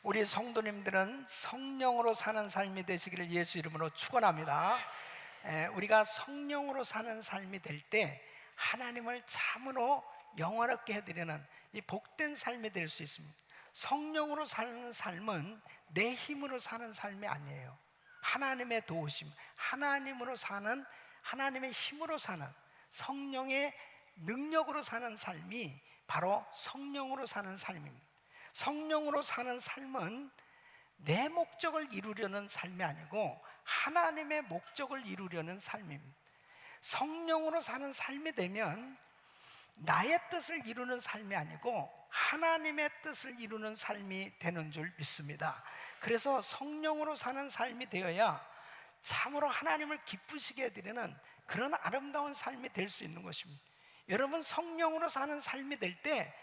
우리 성도님들은 성령으로 사는 삶이 되시기를 예수 이름으로 축원합니다. 우리가 성령으로 사는 삶이 될 때 하나님을 참으로 영화롭게 해드리는 이 복된 삶이 될 수 있습니다. 성령으로 사는 삶은 내 힘으로 사는 삶이 아니에요. 하나님의 도우심, 하나님으로 사는, 하나님의 힘으로 사는, 성령의 능력으로 사는 삶이 바로 성령으로 사는 삶입니다. 성령으로 사는 삶은 내 목적을 이루려는 삶이 아니고 하나님의 목적을 이루려는 삶입니다. 성령으로 사는 삶이 되면 나의 뜻을 이루는 삶이 아니고 하나님의 뜻을 이루는 삶이 되는 줄 믿습니다. 그래서 성령으로 사는 삶이 되어야 참으로 하나님을 기쁘시게 해드리는 그런 아름다운 삶이 될 수 있는 것입니다. 여러분, 성령으로 사는 삶이 될 때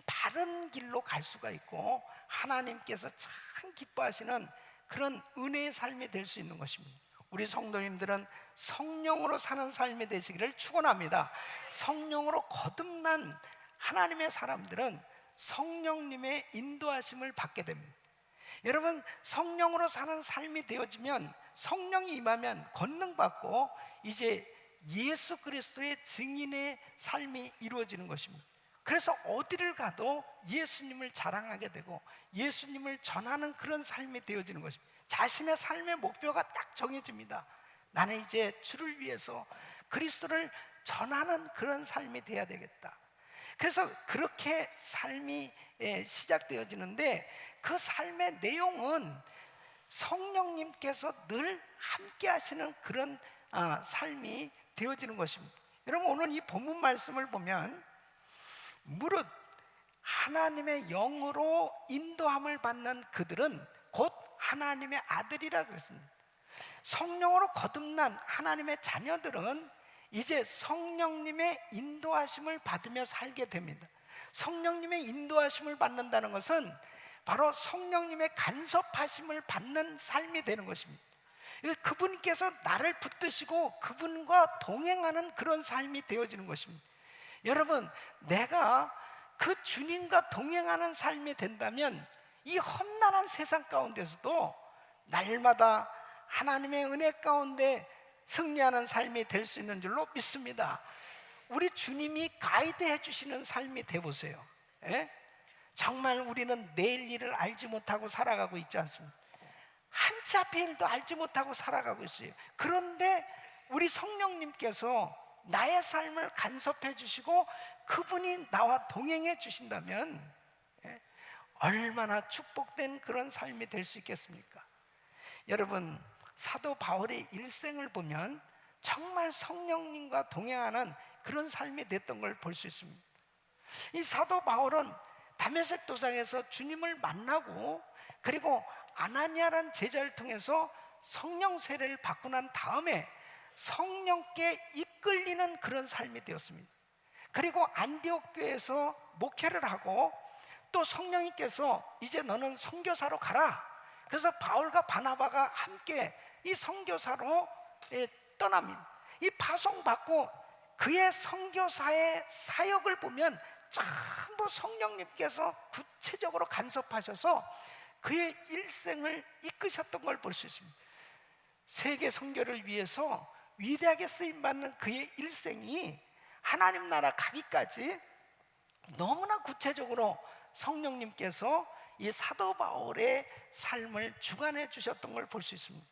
바른 길로 갈 수가 있고 하나님께서 참 기뻐하시는 그런 은혜의 삶이 될 수 있는 것입니다. 우리 성도님들은 성령으로 사는 삶이 되시기를 축원합니다. 성령으로 거듭난 하나님의 사람들은 성령님의 인도하심을 받게 됩니다. 여러분, 성령으로 사는 삶이 되어지면, 성령이 임하면 권능받고 이제 예수 그리스도의 증인의 삶이 이루어지는 것입니다. 그래서 어디를 가도 예수님을 자랑하게 되고 예수님을 전하는 그런 삶이 되어지는 것입니다. 자신의 삶의 목표가 딱 정해집니다. 나는 이제 주를 위해서 그리스도를 전하는 그런 삶이 돼야 되겠다. 그래서 그렇게 삶이 시작되어지는데 그 삶의 내용은 성령님께서 늘 함께 하시는 그런 삶이 되어지는 것입니다. 여러분, 오늘 이 본문 말씀을 보면 무릇 하나님의 영으로 인도함을 받는 그들은 곧 하나님의 아들이라 그랬습니다. 성령으로 거듭난 하나님의 자녀들은 이제 성령님의 인도하심을 받으며 살게 됩니다. 성령님의 인도하심을 받는다는 것은 바로 성령님의 간섭하심을 받는 삶이 되는 것입니다. 그분께서 나를 붙드시고 그분과 동행하는 그런 삶이 되어지는 것입니다. 여러분, 내가 그 주님과 동행하는 삶이 된다면 이 험난한 세상 가운데서도 날마다 하나님의 은혜 가운데 승리하는 삶이 될 수 있는 줄로 믿습니다. 우리 주님이 가이드해 주시는 삶이 되어보세요. 정말 우리는 내일 일을 알지 못하고 살아가고 있지 않습니까? 한치 앞의 일도 알지 못하고 살아가고 있어요. 그런데 우리 성령님께서 나의 삶을 간섭해 주시고 그분이 나와 동행해 주신다면 얼마나 축복된 그런 삶이 될 수 있겠습니까? 여러분, 사도 바울의 일생을 보면 정말 성령님과 동행하는 그런 삶이 됐던 걸 볼 수 있습니다. 이 사도 바울은 다메섹 도상에서 주님을 만나고 그리고 아나니아라는 제자를 통해서 성령 세례를 받고 난 다음에 성령께 이끌리는 그런 삶이 되었습니다. 그리고 안디옥 교회에서 목회를 하고 또 성령님께서 이제 너는 선교사로 가라. 그래서 바울과 바나바가 함께 이 선교사로 떠납니다. 이 파송받고 그의 선교사의 사역을 보면 전부 성령님께서 구체적으로 간섭하셔서 그의 일생을 이끄셨던 걸 볼 수 있습니다. 세계 선교를 위해서 위대하게 쓰임받는 그의 일생이 하나님 나라 가기까지 너무나 구체적으로 성령님께서 이 사도 바울의 삶을 주관해 주셨던 걸 볼 수 있습니다.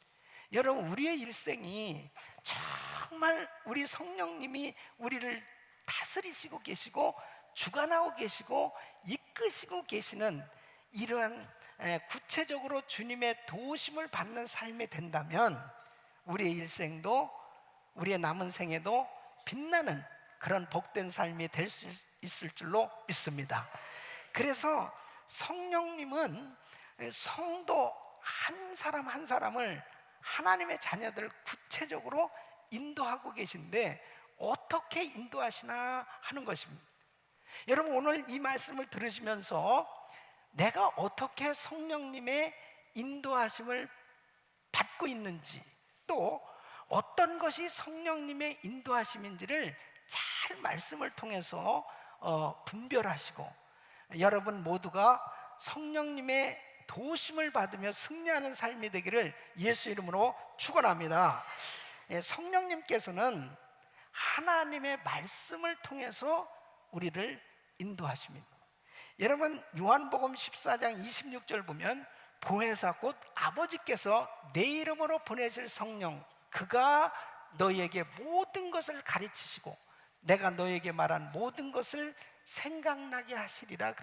여러분, 우리의 일생이 정말 우리 성령님이 우리를 다스리시고 계시고 주관하고 계시고 이끄시고 계시는 이러한 구체적으로 주님의 도우심을 받는 삶이 된다면 우리의 일생도 우리의 남은 생에도 빛나는 그런 복된 삶이 될 수 있을 줄로 믿습니다. 그래서 성령님은 성도 한 사람 한 사람을 하나님의 자녀들 구체적으로 인도하고 계신데 어떻게 인도하시나 하는 것입니다. 여러분, 오늘 이 말씀을 들으시면서 내가 어떻게 성령님의 인도하심을 받고 있는지 또 어떤 것이 성령님의 인도하심인지를 잘 말씀을 통해서 분별하시고 여러분 모두가 성령님의 도심을 받으며 승리하는 삶이 되기를 예수 이름으로 축원합니다. 성령님께서는 하나님의 말씀을 통해서 우리를 인도하십니다. 여러분, 요한복음 14장 26절 보면 보혜사 곧 아버지께서 내 이름으로 보내실 성령, 그가 너희에게 모든 것을 가르치시고 내가 너희에게 말한 모든 것을 생각나게 하시리라.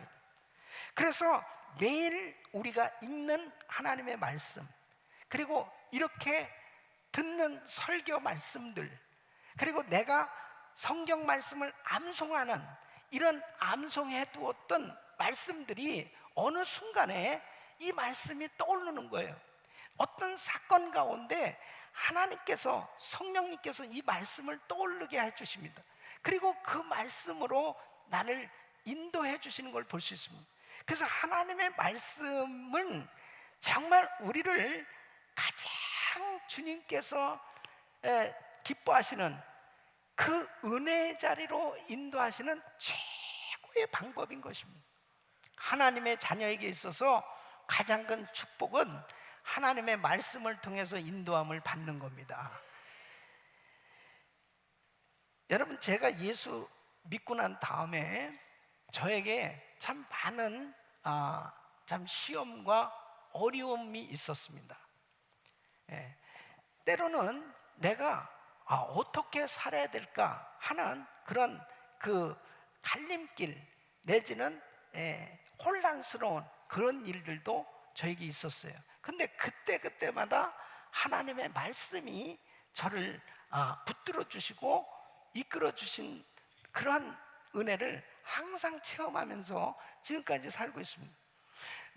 그래서 매일 우리가 읽는 하나님의 말씀, 그리고 이렇게 듣는 설교 말씀들, 그리고 내가 성경 말씀을 암송하는 이런 암송해 두었던 말씀들이 어느 순간에 이 말씀이 떠오르는 거예요. 어떤 사건 가운데 하나님께서, 성령님께서 이 말씀을 떠오르게 해주십니다. 그리고 그 말씀으로 나를 인도해 주시는 걸 볼 수 있습니다. 그래서 하나님의 말씀은 정말 우리를 가장 주님께서 기뻐하시는 그 은혜의 자리로 인도하시는 최고의 방법인 것입니다. 하나님의 자녀에게 있어서 가장 큰 축복은 하나님의 말씀을 통해서 인도함을 받는 겁니다. 여러분, 제가 예수 믿고 난 다음에 저에게 참 많은 참 시험과 어려움이 있었습니다. 때로는 내가 어떻게 살아야 될까 하는 그런 그 갈림길 내지는 혼란스러운 그런 일들도 저에게 있었어요. 근데 그때마다 하나님의 말씀이 저를 붙들어 주시고 이끌어 주신 그러한 은혜를 항상 체험하면서 지금까지 살고 있습니다.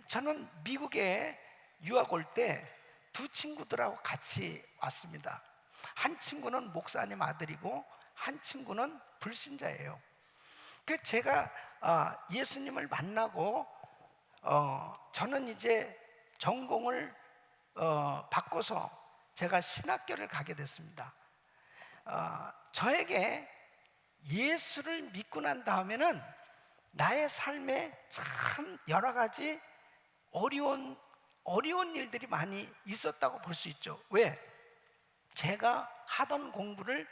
저는 미국에 유학 올 때 두 친구들하고 같이 왔습니다. 한 친구는 목사님 아들이고 한 친구는 불신자예요. 그 제가 예수님을 만나고 저는 이제 전공을 바꿔서 제가 신학교를 가게 됐습니다. 저에게 예수를 믿고 난 다음에는 나의 삶에 참 여러 가지 어려운 일들이 많이 있었다고 볼 수 있죠. 왜? 제가 하던 공부를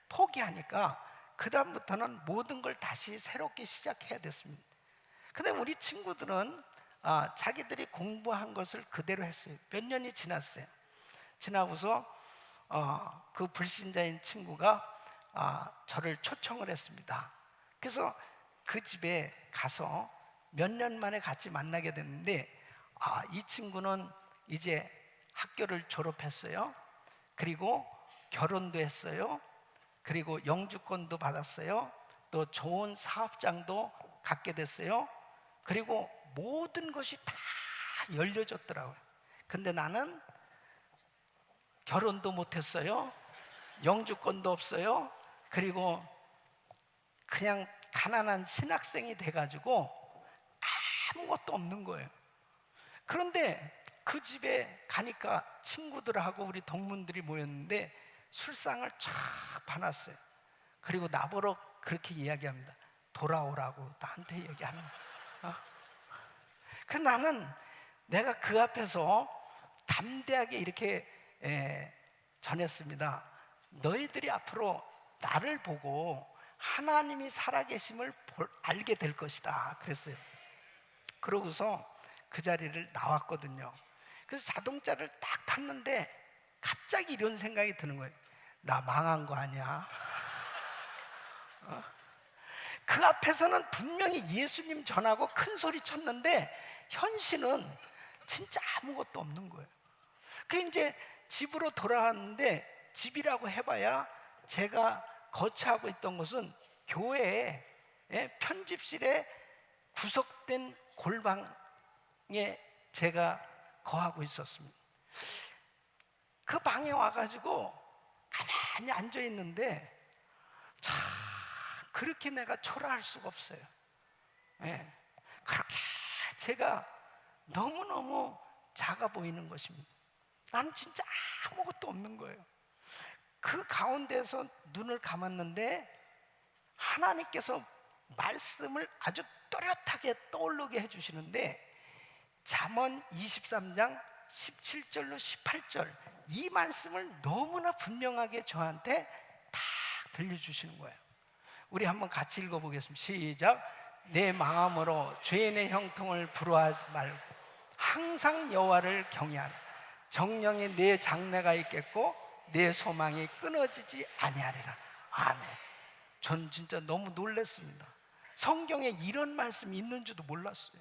포기하니까 그 다음부터는 모든 걸 다시 새롭게 시작해야 됐습니다. 근데 우리 친구들은 자기들이 공부한 것을 그대로 했어요. 몇 년이 지났어요. 지나고서 그 불신자인 친구가 저를 초청을 했습니다. 그래서 그 집에 가서 몇 년 만에 같이 만나게 됐는데 이 친구는 이제 학교를 졸업했어요. 그리고 결혼도 했어요. 그리고 영주권도 받았어요. 또 좋은 사업장도 갖게 됐어요. 그리고 모든 것이 다 열려졌더라고요. 근데 나는 결혼도 못했어요. 영주권도 없어요. 그리고 그냥 가난한 신학생이 돼가지고 아무것도 없는 거예요. 그런데 그 집에 가니까 친구들하고 우리 동문들이 모였는데 술상을 쫙 봐놨어요. 그리고 나보러 그렇게 이야기합니다. 돌아오라고 나한테 얘기하는 거예요. 그 나는 내가 그 앞에서 담대하게 이렇게 전했습니다. 너희들이 앞으로 나를 보고 하나님이 살아계심을 알게 될 것이다 그랬어요. 그러고서 그 자리를 나왔거든요. 그래서 자동차를 딱 탔는데 갑자기 이런 생각이 드는 거예요. 나 망한 거 아니야? 그 앞에서는 분명히 예수님 전하고 큰 소리 쳤는데 현실은 진짜 아무것도 없는 거예요. 그 이제 집으로 돌아왔는데 집이라고 해봐야 제가 거처하고 있던 곳은 교회에 편집실에 구석된 골방에 제가 거하고 있었습니다. 그 방에 와가지고 가만히 앉아 있는데 참 그렇게 내가 초라할 수가 없어요. 그렇게 제가 너무너무 작아 보이는 것입니다. 나는 진짜 아무것도 없는 거예요. 그 가운데서 눈을 감았는데 하나님께서 말씀을 아주 또렷하게 떠오르게 해주시는데 잠언 23장 17절로 18절 이 말씀을 너무나 분명하게 저한테 딱 들려주시는 거예요. 우리 한번 같이 읽어보겠습니다. 시작. 내 마음으로 죄인의 형통을 부러워하지 말고 항상 여호와를 경외하라. 정령이 내 장래가 있겠고 내 소망이 끊어지지 아니하리라. 아멘. 전 진짜 너무 놀랐습니다. 성경에 이런 말씀이 있는 줄도 몰랐어요.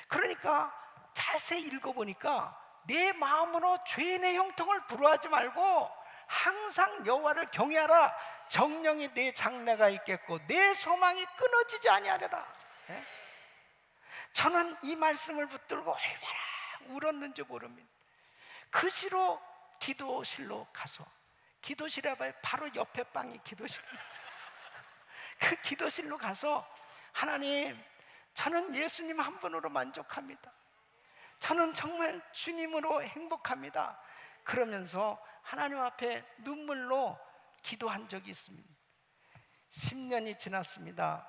그러니까 자세히 읽어보니까 내 마음으로 죄인의 형통을 부러워하지 말고 항상 여호와를 경외하라. 정령이 내 장래가 있겠고 내 소망이 끊어지지 아니하리라. 네? 저는 이 말씀을 붙들고 얼마나 울었는지 모릅니다. 그 시로 기도실로 가서, 기도실에 봐요. 바로 옆에 방이 기도실. 그 기도실로 가서 하나님, 저는 예수님 한 분으로 만족합니다. 저는 정말 주님으로 행복합니다. 그러면서 하나님 앞에 눈물로 기도한 적이 있습니다. 10년이 지났습니다.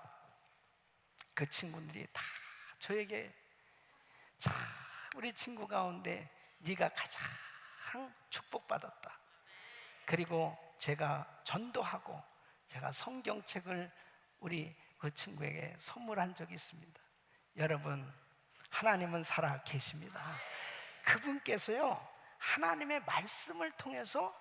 그 친구들이 다 저에게, 자, 우리 친구 가운데 네가 가장 축복받았다. 그리고 제가 전도하고 제가 성경책을 우리 그 친구에게 선물한 적이 있습니다. 여러분, 하나님은 살아 계십니다. 그분께서요, 하나님의 말씀을 통해서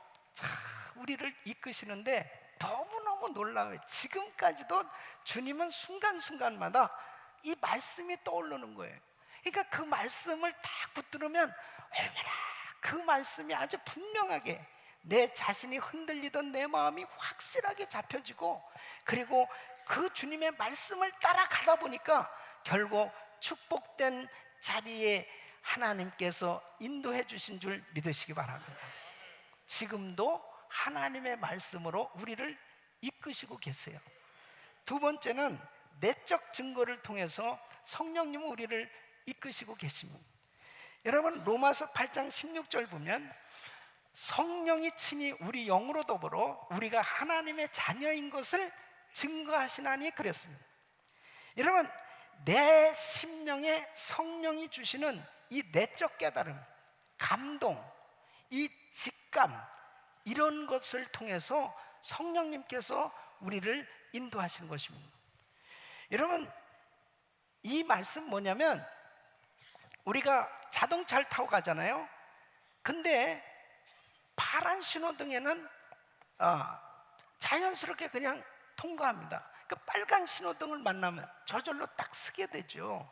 우리를 이끄시는데 너무너무 놀라워요. 지금까지도 주님은 순간순간마다 이 말씀이 떠오르는 거예요. 그러니까 그 말씀을 딱 붙들으면 얼마나 그 말씀이 아주 분명하게 내 자신이 흔들리던 내 마음이 확실하게 잡혀지고, 그리고 그 주님의 말씀을 따라가다 보니까 결국 축복된 자리에 하나님께서 인도해 주신 줄 믿으시기 바랍니다. 지금도 하나님의 말씀으로 우리를 이끄시고 계세요. 두 번째는 내적 증거를 통해서 성령님은 우리를 이끄시고 계십니다. 여러분, 로마서 8장 16절 보면 성령이 친히 우리 영으로 더불어 우리가 하나님의 자녀인 것을 증거하시나니 그랬습니다. 여러분, 내 심령에 성령이 주시는 이 내적 깨달음, 감동, 이 직감, 이런 것을 통해서 성령님께서 우리를 인도하시는 것입니다. 여러분, 이 말씀 뭐냐면, 우리가 자동차를 타고 가잖아요. 근데 파란 신호등에는 자연스럽게 그냥 통과합니다. 그 빨간 신호등을 만나면 저절로 딱 서게 되죠.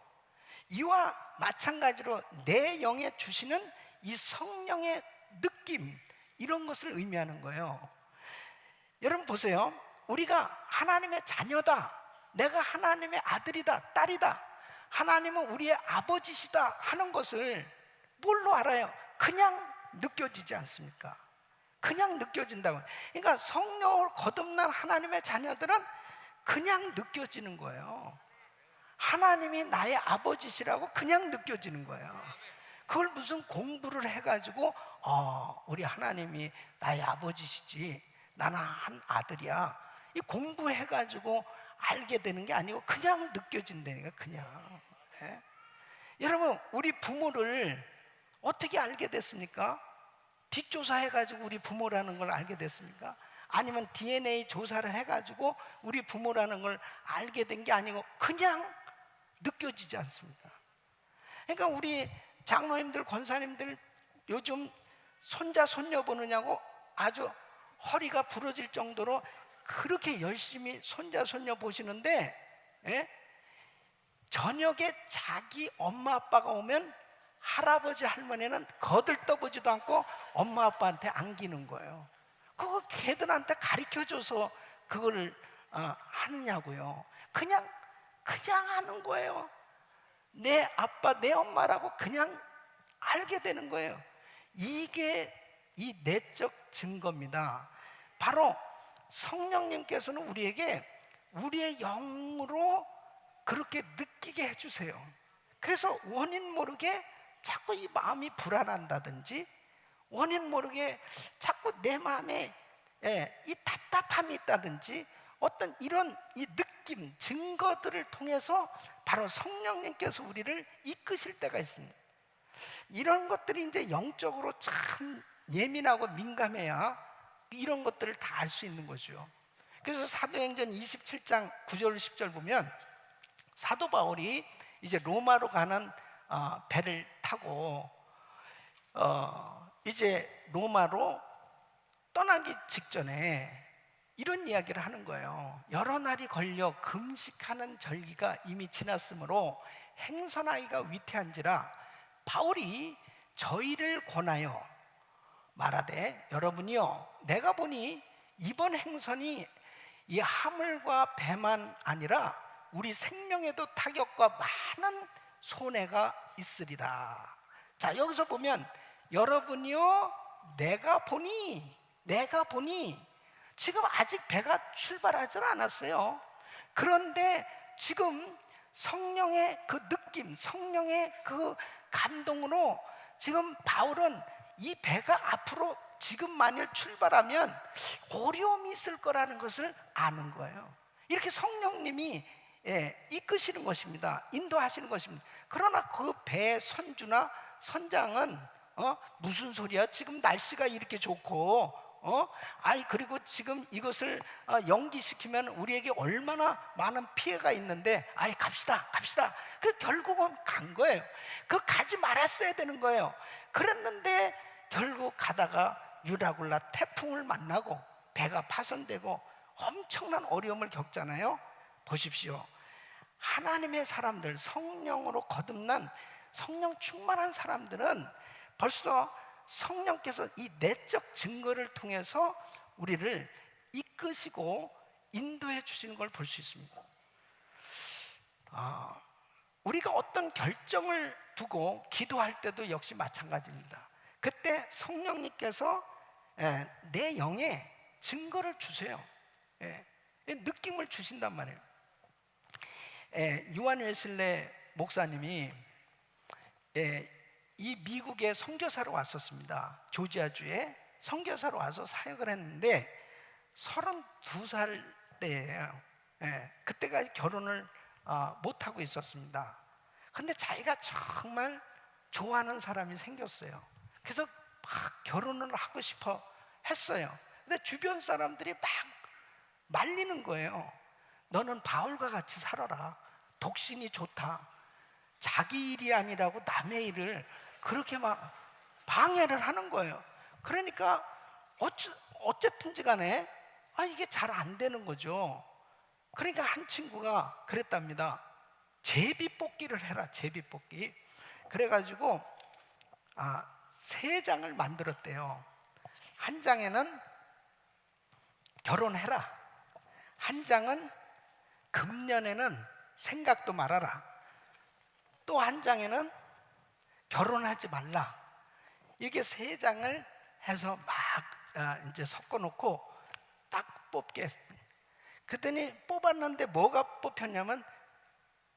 이와 마찬가지로 내 영에 주시는 이 성령의 느낌, 이런 것을 의미하는 거예요. 여러분 보세요. 우리가 하나님의 자녀다, 내가 하나님의 아들이다, 딸이다, 하나님은 우리의 아버지시다 하는 것을 뭘로 알아요? 그냥 느껴지지 않습니까? 그냥 느껴진다고. 그러니까 성령을 거듭난 하나님의 자녀들은 그냥 느껴지는 거예요. 하나님이 나의 아버지시라고 그냥 느껴지는 거예요. 그걸 무슨 공부를 해가지고 우리 하나님이 나의 아버지시지, 나는 한 아들이야, 이 공부해가지고 알게 되는 게 아니고 그냥 느껴진다니까. 그냥. 예? 여러분, 우리 부모를 어떻게 알게 됐습니까? 뒷조사해가지고 우리 부모라는 걸 알게 됐습니까? 아니면 DNA 조사를 해가지고 우리 부모라는 걸 알게 된 게 아니고 그냥 느껴지지 않습니까? 그러니까 우리 장로님들, 권사님들 요즘 손자 손녀 보느냐고 아주 허리가 부러질 정도로 그렇게 열심히 손자 손녀 보시는데, 예? 저녁에 자기 엄마 아빠가 오면 할아버지 할머니는 거들떠보지도 않고 엄마 아빠한테 안기는 거예요. 그거 걔들한테 가르쳐줘서 그걸 하느냐고요. 그냥 하는 거예요. 내 아빠, 내 엄마라고 그냥 알게 되는 거예요. 이게 이 내적 증거입니다. 바로 성령님께서는 우리에게 우리의 영으로 그렇게 느끼게 해주세요. 그래서 원인 모르게 자꾸 이 마음이 불안한다든지, 원인 모르게 자꾸 내 마음에 이 답답함이 있다든지, 어떤 이런 이 느낌, 증거들을 통해서 바로 성령님께서 우리를 이끄실 때가 있습니다. 이런 것들이 이제 영적으로 참 예민하고 민감해야 이런 것들을 다 알 수 있는 거죠. 그래서 사도행전 27장 9절 10절 보면 사도 바울이 이제 로마로 가는 배를 타고 이제 로마로 떠나기 직전에 이런 이야기를 하는 거예요. 여러 날이 걸려 금식하는 절기가 이미 지났으므로 행선하기가 위태한지라 바울이 저희를 권하여 말하되 여러분이요 내가 보니 이번 행선이 이 하물과 배만 아니라 우리 생명에도 타격과 많은 손해가 있으리라. 자, 여기서 보면 여러분이요 내가 보니 지금 아직 배가 출발하지 않았어요. 그런데 지금 성령의 그 느낌, 성령의 그 감동으로 지금 바울은 이 배가 앞으로 지금 만일 출발하면 어려움이 있을 거라는 것을 아는 거예요. 이렇게 성령님이 이끄시는 것입니다. 인도하시는 것입니다. 그러나 그 배의 선주나 선장은 무슨 소리야? 지금 날씨가 이렇게 좋고 그리고 지금 이것을 연기시키면 우리에게 얼마나 많은 피해가 있는데 갑시다. 그 결국은 간 거예요. 그 가지 말았어야 되는 거예요. 그랬는데 결국 가다가 유라굴라 태풍을 만나고 배가 파손되고 엄청난 어려움을 겪잖아요. 보십시오. 하나님의 사람들, 성령으로 거듭난 성령 충만한 사람들은 벌써 성령께서 이 내적 증거를 통해서 우리를 이끄시고 인도해 주시는 걸 볼 수 있습니다. 우리가 어떤 결정을 두고 기도할 때도 역시 마찬가지입니다. 그때 성령님께서 내 영에 증거를 주세요. 느낌을 주신단 말이에요. 요한 웨슬레 목사님이 이 미국에 선교사로 왔었습니다. 조지아주에 선교사로 와서 사역을 했는데 32살 때예요. 그때까지 결혼을 못하고 있었습니다. 근데 자기가 정말 좋아하는 사람이 생겼어요. 그래서 막 결혼을 하고 싶어 했어요. 근데 주변 사람들이 막 말리는 거예요. 너는 바울과 같이 살아라. 독신이 좋다. 자기 일이 아니라고 남의 일을 그렇게 막 방해를 하는 거예요. 그러니까 어쨌든지 간에 이게 잘 안 되는 거죠. 그러니까 한 친구가 그랬답니다. 제비뽑기를 해라. 제비뽑기. 그래가지고 3장을 만들었대요. 한 장에는 결혼해라. 한 장은 금년에는 생각도 말아라. 또 한 장에는 결혼하지 말라. 이렇게 3장을 해서 막 이제 섞어놓고 딱 뽑게 했어요. 그랬더니 뽑았는데 뭐가 뽑혔냐면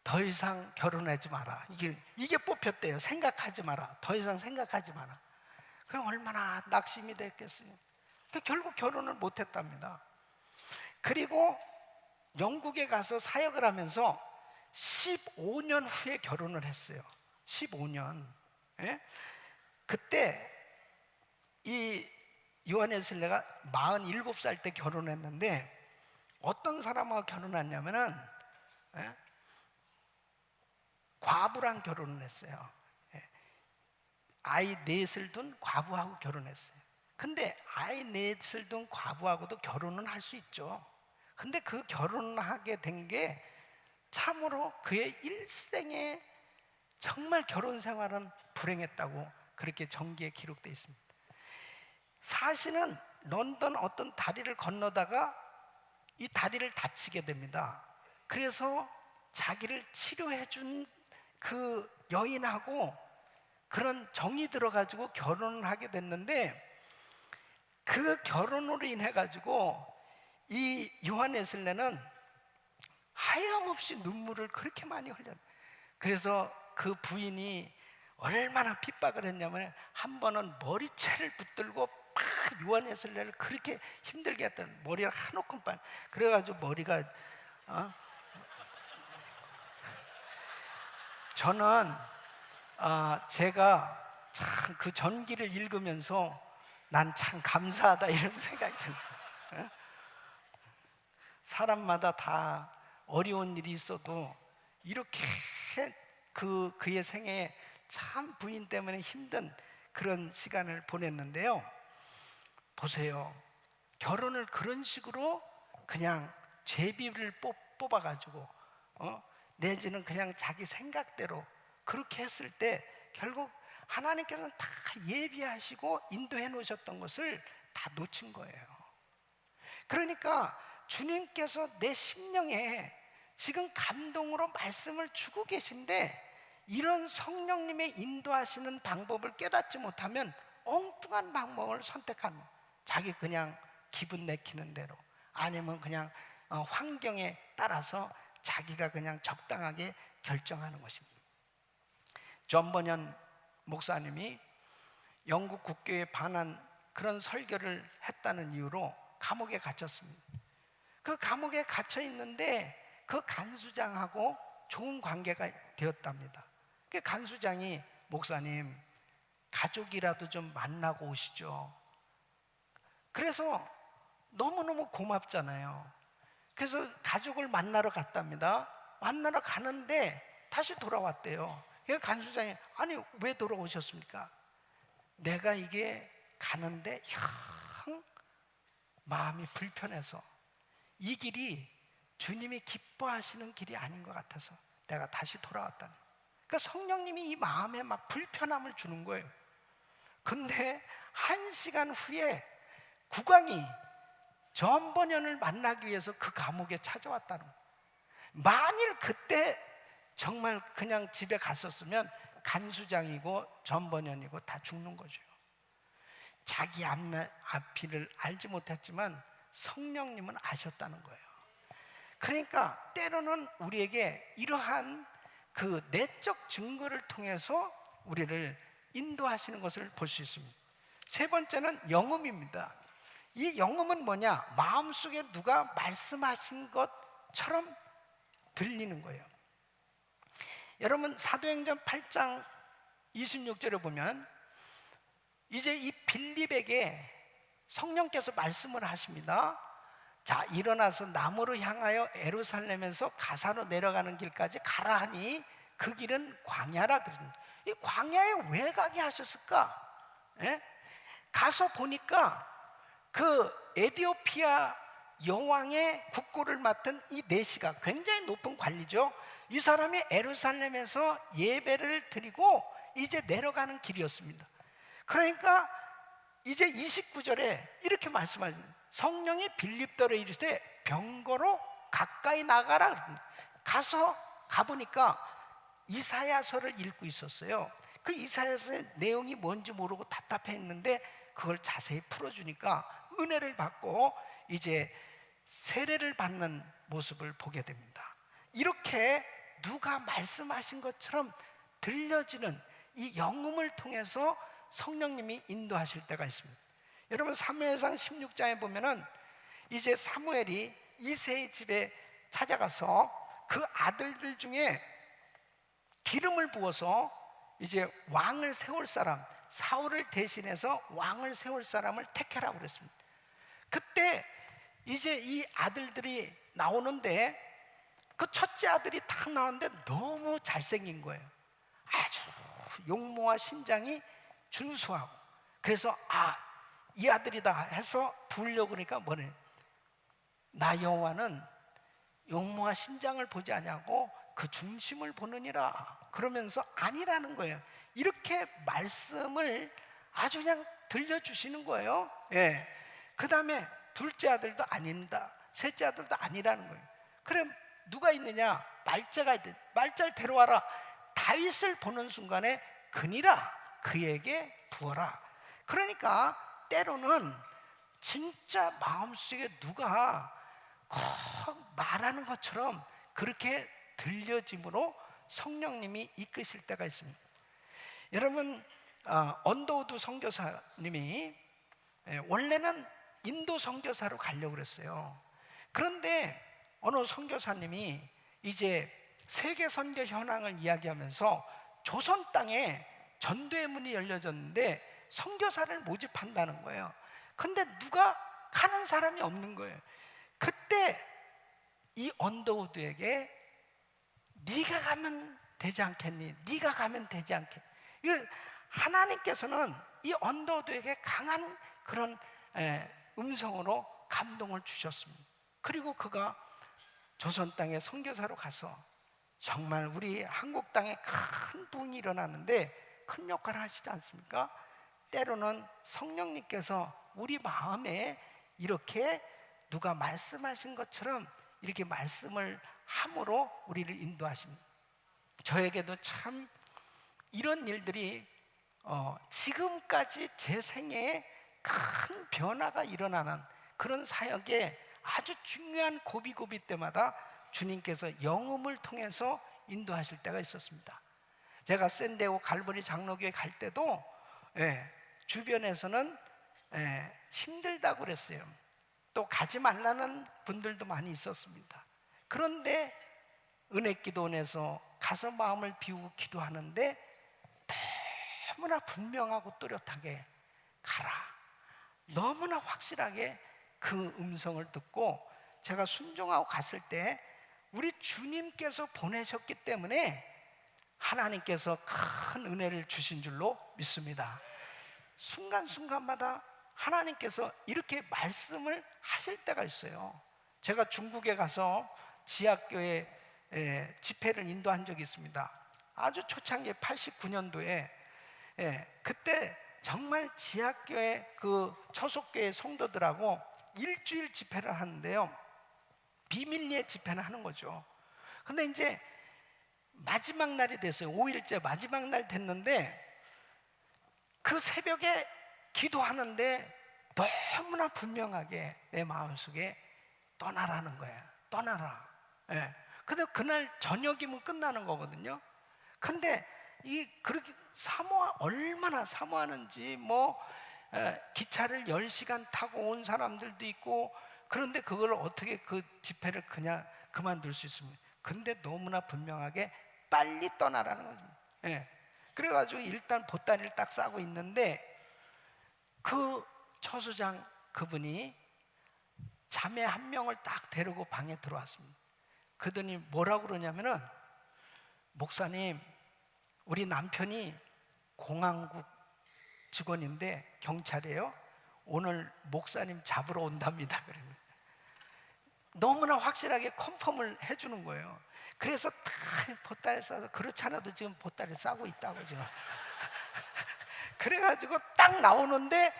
더 이상 결혼하지 마라. 이게 뽑혔대요. 생각하지 마라. 더 이상 생각하지 마라. 그럼 얼마나 낙심이 됐겠어요. 결국 결혼을 못했답니다. 그리고 영국에 가서 사역을 하면서 15년 후에 결혼을 했어요. 15년. 그때 이 요한 웨슬레가 47살 때 결혼했는데 어떤 사람하고 결혼했냐면은 과부랑 결혼을 했어요. 아이 4을 둔 과부하고 결혼했어요. 근데 아이 4을 둔 과부하고도 결혼은 할 수 있죠. 근데 그 결혼을 하게 된 게 참으로 그의 일생에 정말 결혼 생활은 불행했다고 그렇게 전기에 기록되어 있습니다. 사실은 런던 어떤 다리를 건너다가 이 다리를 다치게 됩니다. 그래서 자기를 치료해 준 그 여인하고 그런 정이 들어가지고 결혼을 하게 됐는데 그 결혼으로 인해 가지고 이 요한 웨슬레는 하염없이 눈물을 그렇게 많이 흘렸어요. 그래서 그 부인이 얼마나 핍박을 했냐면 한 번은 머리채를 붙들고 막 요한웨슬리를 그렇게 힘들게 했던, 머리가 한 움큼 반, 그래가지고 머리가 저는 제가 참 그 전기를 읽으면서 난 참 감사하다 이런 생각이 들어요. 사람마다 다 어려운 일이 있어도 이렇게 그의 생애에 참 부인 때문에 힘든 그런 시간을 보냈는데요. 보세요. 결혼을 그런 식으로 그냥 제비를 뽑아가지고 내지는 그냥 자기 생각대로 그렇게 했을 때 결국 하나님께서는 다 예비하시고 인도해 놓으셨던 것을 다 놓친 거예요. 그러니까 주님께서 내 심령에 지금 감동으로 말씀을 주고 계신데 이런 성령님의 인도하시는 방법을 깨닫지 못하면 엉뚱한 방법을 선택하면 자기 그냥 기분 내키는 대로 아니면 그냥 환경에 따라서 자기가 그냥 적당하게 결정하는 것입니다. 존 버년 목사님이 영국 국교에 반한 그런 설교를 했다는 이유로 감옥에 갇혔습니다. 그 감옥에 갇혀 있는데 그 간수장하고 좋은 관계가 되었답니다. 그 간수장이 목사님 가족이라도 좀 만나고 오시죠. 그래서 너무너무 고맙잖아요. 그래서 가족을 만나러 갔답니다. 만나러 가는데 다시 돌아왔대요. 그 간수장이 아니 왜 돌아오셨습니까? 내가 이게 가는데 영 마음이 불편해서 이 길이 주님이 기뻐하시는 길이 아닌 것 같아서 내가 다시 돌아왔다는. 그러니까 성령님이 이 마음에 막 불편함을 주는 거예요. 근데 1시간 후에 국왕이 존 버년을 만나기 위해서 그 감옥에 찾아왔다는 거예요. 만일 그때 정말 그냥 집에 갔었으면 간수장이고 존 버년이고 다 죽는 거죠. 자기 앞뒤를 알지 못했지만 성령님은 아셨다는 거예요. 그러니까 때로는 우리에게 이러한 그 내적 증거를 통해서 우리를 인도하시는 것을 볼 수 있습니다. 세 번째는 영음입니다. 이 영음은 뭐냐? 마음속에 누가 말씀하신 것처럼 들리는 거예요. 여러분 사도행전 8장 26절에 보면 이제 이 빌립에게 성령께서 말씀을 하십니다. 자, 일어나서 남으로 향하여 예루살렘에서 가사로 내려가는 길까지 가라 하니 그 길은 광야라 그러는. 이 광야에 왜 가게 하셨을까? 예? 가서 보니까 그 에티오피아 여왕의 국고를 맡은 이 내시가 굉장히 높은 관리죠. 이 사람이 예루살렘에서 예배를 드리고 이제 내려가는 길이었습니다. 그러니까 이제 29절에 이렇게 말씀하십니다. 성령이 빌립더러 이르시되 병거로 가까이 나가라. 가보니까 이사야서를 읽고 있었어요. 그 이사야서의 내용이 뭔지 모르고 답답했는데 그걸 자세히 풀어주니까 은혜를 받고 이제 세례를 받는 모습을 보게 됩니다. 이렇게 누가 말씀하신 것처럼 들려지는 이 영음을 통해서 성령님이 인도하실 때가 있습니다. 여러분 사무엘상 16장에 보면은 이제 사무엘이 이새의 집에 찾아가서 그 아들들 중에 기름을 부어서 이제 왕을 세울 사람, 사울을 대신해서 왕을 세울 사람을 택해라고 그랬습니다. 그때 이제 이 아들들이 나오는데 그 첫째 아들이 딱 나오는데 너무 잘생긴 거예요. 아주 용모와 신장이 준수하고. 그래서 이 아들이다 해서 부르려고 그러니까 뭐래? 나 여호와는 용모와 신장을 보지 아니하고 그 중심을 보느니라. 그러면서 아니라는 거예요. 이렇게 말씀을 아주 그냥 들려주시는 거예요. 예. 그 다음에 둘째 아들도 아닙니다. 셋째 아들도 아니라는 거예요. 그럼 누가 있느냐? 말자가 있대. 말자를 데려와라. 다윗을 보는 순간에 그니라 그에게 부어라. 그러니까 때로는 진짜 마음속에 누가 꼭 말하는 것처럼 그렇게 들려짐으로 성령님이 이끄실 때가 있습니다. 여러분 언더우드 선교사님이 원래는 인도 선교사로 가려고 그랬어요. 그런데 어느 선교사님이 이제 세계 선교 현황을 이야기하면서 조선 땅에 전도의 문이 열려졌는데 선교사를 모집한다는 거예요. 근데 누가 가는 사람이 없는 거예요. 그때 이 언더우드에게 네가 가면 되지 않겠니? 네가 가면 되지 않겠니? 하나님께서는 이 언더우드에게 강한 그런 음성으로 감동을 주셨습니다. 그리고 그가 조선 땅에 선교사로 가서 정말 우리 한국 땅에 큰 부흥이 일어나는데 큰 역할을 하시지 않습니까? 때로는 성령님께서 우리 마음에 이렇게 누가 말씀하신 것처럼 이렇게 말씀을 함으로 우리를 인도하십니다. 저에게도 참 이런 일들이 지금까지 제 생애에 큰 변화가 일어나는 그런 사역에 아주 중요한 고비고비 때마다 주님께서 영음을 통해서 인도하실 때가 있었습니다. 제가 샌디에고 갈보리 장로교회 갈 때도 주변에서는 힘들다고 그랬어요. 또 가지 말라는 분들도 많이 있었습니다. 그런데 은혜기도원에서 가서 마음을 비우고 기도하는데 너무나 분명하고 뚜렷하게 가라, 너무나 확실하게 그 음성을 듣고 제가 순종하고 갔을 때 우리 주님께서 보내셨기 때문에 하나님께서 큰 은혜를 주신 줄로 믿습니다. 순간순간마다 하나님께서 이렇게 말씀을 하실 때가 있어요. 제가 중국에 가서 지하교회 집회를 인도한 적이 있습니다. 아주 초창기 89년도에 그때 정말 지하교회 그 처속교회 성도들하고 일주일 집회를 하는데요, 비밀리에 집회를 하는 거죠. 근데 이제 마지막 날이 됐어요. 5일째 마지막 날 됐는데 그 새벽에 기도하는데 너무나 분명하게 내 마음속에 떠나라는 거예요. 떠나라. 근데 그날 저녁이면 끝나는 거거든요. 근데 그렇게 얼마나 사모하는지 기차를 10시간 타고 온 사람들도 있고, 그런데 그걸 어떻게 그 집회를 그냥 그만둘 수 있습니까? 근데 너무나 분명하게 빨리 떠나라는 거죠. 그래가지고 일단 보따리를 딱 싸고 있는데 그 처소장 그분이 자매 한 명을 딱 데리고 방에 들어왔습니다. 그더니 뭐라고 그러냐면은, 목사님, 우리 남편이 공항국 직원인데 경찰이에요. 오늘 목사님 잡으러 온답니다. 그러면 너무나 확실하게 컨펌을 해주는 거예요. 그래서 다 보따리 싸서, 그렇지 않아도 지금 보따리 싸고 있다고 지금. 그래가지고 딱 나오는데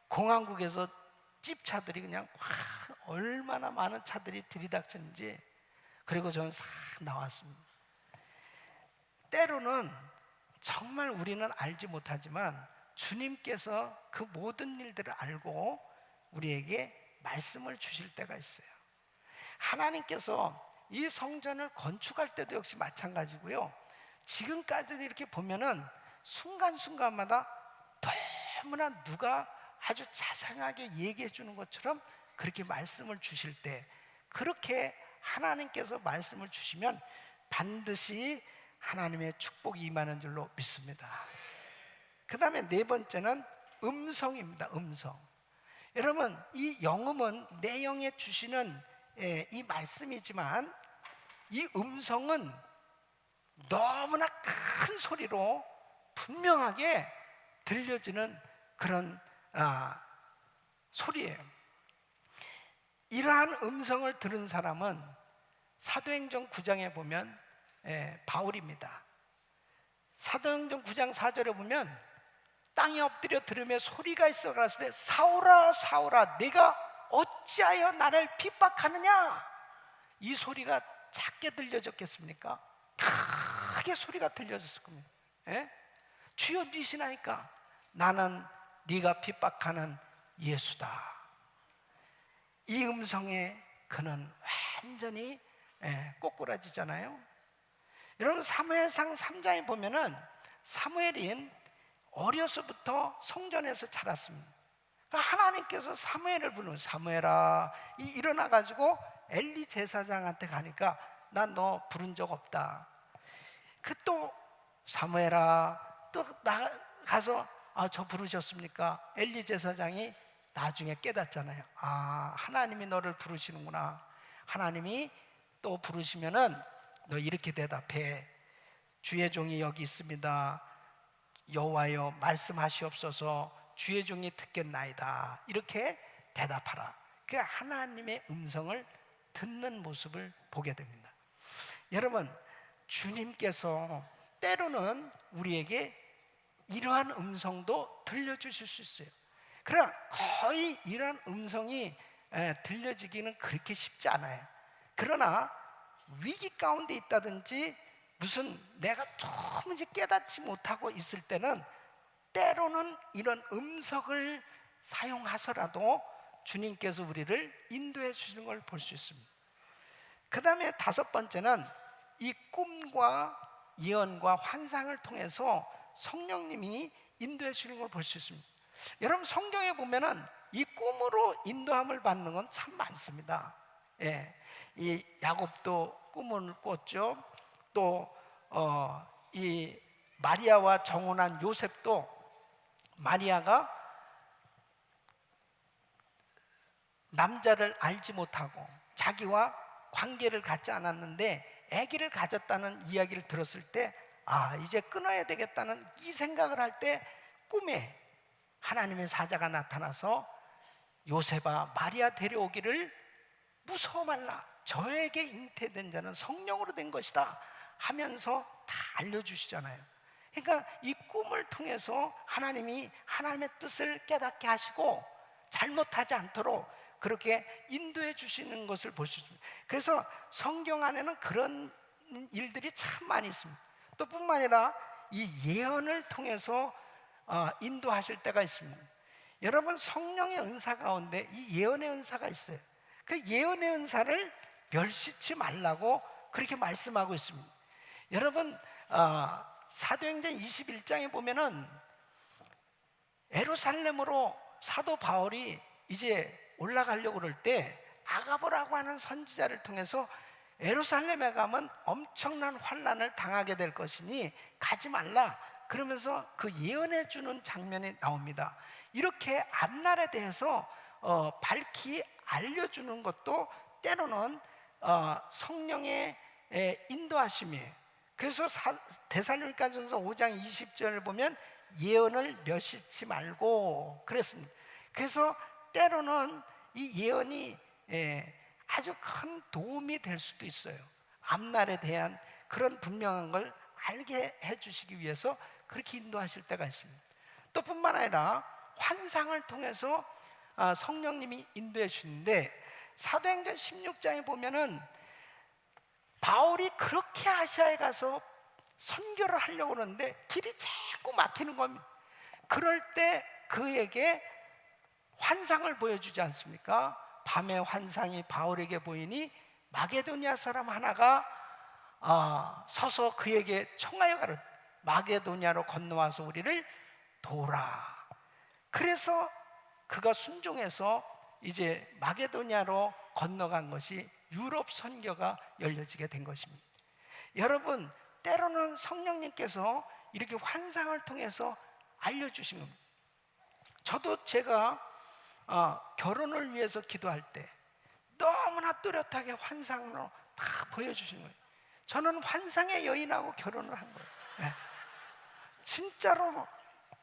공항국에서 찝차들이 그냥 얼마나 많은 차들이 들이닥쳤는지. 그리고 저는 싹 나왔습니다. 때로는 정말 우리는 알지 못하지만 주님께서 그 모든 일들을 알고 우리에게 말씀을 주실 때가 있어요. 하나님께서 이 성전을 건축할 때도 역시 마찬가지고요, 지금까지도 이렇게 보면은 순간순간마다 너무나 누가 아주 자상하게 얘기해 주는 것처럼 그렇게 말씀을 주실 때, 그렇게 하나님께서 말씀을 주시면 반드시 하나님의 축복이 임하는 줄로 믿습니다. 그 다음에 네 번째는 음성입니다. 음성. 여러분, 이 영음은 내 영에 주시는 이 말씀이지만, 이 음성은 너무나 큰 소리로 분명하게 들려지는 그런 소리예요. 이러한 음성을 들은 사람은 사도행전 9장에 보면 바울입니다. 사도행전 9장 4절에 보면 땅에 엎드려 들으며 소리가 있어 가라사대 사울아 사울아 내가 어찌하여 나를 핍박하느냐. 이 소리가 작게 들려졌겠습니까? 크게 소리가 들려졌을 겁니다. 주여 니시나이까? 나는 네가 핍박하는 예수다. 이 음성에 그는 완전히 꼬꾸라지잖아요. 여러분, 사무엘상 3장에 보면은 사무엘은 어려서부터 성전에서 자랐습니다. 그러니까 하나님께서 사무엘을 부르는, 사무엘아 일어나 가지고 엘리 제사장한테 가니까 난 너 부른 적 없다. 그 또 사무엘아 또 가서 저 부르셨습니까? 엘리 제사장이 나중에 깨닫잖아요. 하나님이 너를 부르시는구나. 하나님이 또 부르시면은 너 이렇게 대답해. 주의 종이 여기 있습니다. 여호와여 말씀하시옵소서. 주의 종이 듣겠나이다. 이렇게 대답하라. 그 하나님의 음성을 듣는 모습을 보게 됩니다. 여러분, 주님께서 때로는 우리에게 이러한 음성도 들려주실 수 있어요. 그러나 거의 이러한 음성이 들려지기는 그렇게 쉽지 않아요. 그러나 위기 가운데 있다든지 무슨 내가 도무지 깨닫지 못하고 있을 때는 때로는 이런 음성을 사용하서라도 주님께서 우리를 인도해 주시는 걸 볼 수 있습니다. 그 다음에 다섯 번째는 이 꿈과 예언과 환상을 통해서 성령님이 인도해 주시는 걸 볼 수 있습니다. 여러분, 성경에 보면은 이 꿈으로 인도함을 받는 건 참 많습니다. 이 야곱도 꿈을 꿨죠. 또 이 마리아와 정혼한 요셉도 마리아가 남자를 알지 못하고 자기와 관계를 갖지 않았는데 아기를 가졌다는 이야기를 들었을 때 이제 끊어야 되겠다는 이 생각을 할 때 꿈에 하나님의 사자가 나타나서 요셉아 마리아 데려오기를 무서워 말라. 저에게 잉태된 자는 성령으로 된 것이다 하면서 다 알려주시잖아요. 그러니까 이 꿈을 통해서 하나님이 하나님의 뜻을 깨닫게 하시고 잘못하지 않도록 그렇게 인도해 주시는 것을 볼 수 있습니다. 그래서 성경 안에는 그런 일들이 참 많이 있습니다. 또 뿐만 아니라 이 예언을 통해서 인도하실 때가 있습니다. 여러분, 성령의 은사 가운데 이 예언의 은사가 있어요. 그 예언의 은사를 멸시치 말라고 그렇게 말씀하고 있습니다. 여러분, 사도행전 21장에 보면은 예루살렘으로 사도 바울이 이제 올라가려고 그럴 때 아가보라고 하는 선지자를 통해서 예루살렘에 가면 엄청난 환난을 당하게 될 것이니 가지 말라 그러면서 그 예언해 주는 장면이 나옵니다. 이렇게 앞날에 대해서 밝히 알려주는 것도 때로는 성령의 인도하심이에요. 그래서 데살로니가전서 5장 20절을 보면 예언을 멸시치 말고 그랬습니다. 그래서 때로는 이 예언이 아주 큰 도움이 될 수도 있어요. 앞날에 대한 그런 분명한 걸 알게 해주시기 위해서 그렇게 인도하실 때가 있습니다. 또 뿐만 아니라 환상을 통해서 성령님이 인도해 주시는데 사도행전 16장에 보면은 바울이 그렇게 아시아에 가서 선교를 하려고 그러는데 길이 자꾸 막히는 겁니다. 그럴 때 그에게 환상을 보여주지 않습니까? 밤에 환상이 바울에게 보이니 마게도니아 사람 하나가 서서 그에게 청하여 가르 마게도니아로 건너와서 우리를 도우라. 그래서 그가 순종해서 이제 마게도니아로 건너간 것이 유럽 선교가 열려지게 된 것입니다. 여러분, 때로는 성령님께서 이렇게 환상을 통해서 알려주신 겁니다. 저도 제가 결혼을 위해서 기도할 때 너무나 뚜렷하게 환상으로 다 보여주신 거예요. 저는 환상의 여인하고 결혼을 한 거예요. 네. 진짜로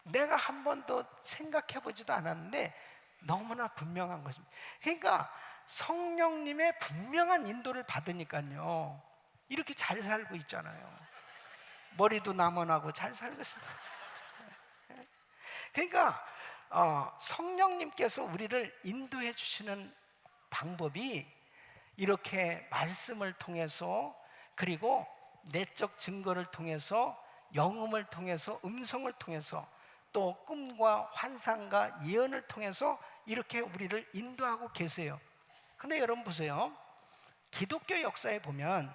내가 한 번도 생각해 보지도 않았는데 너무나 분명한 것입니다. 그러니까 성령님의 분명한 인도를 받으니까요 이렇게 잘 살고 있잖아요. 머리도 남원하고 잘 살고 있어요. 그러니까 성령님께서 우리를 인도해 주시는 방법이 이렇게 말씀을 통해서 그리고 내적 증거를 통해서 영음을 통해서 음성을 통해서 또 꿈과 환상과 예언을 통해서 이렇게 우리를 인도하고 계세요. 근데 여러분 보세요. 기독교 역사에 보면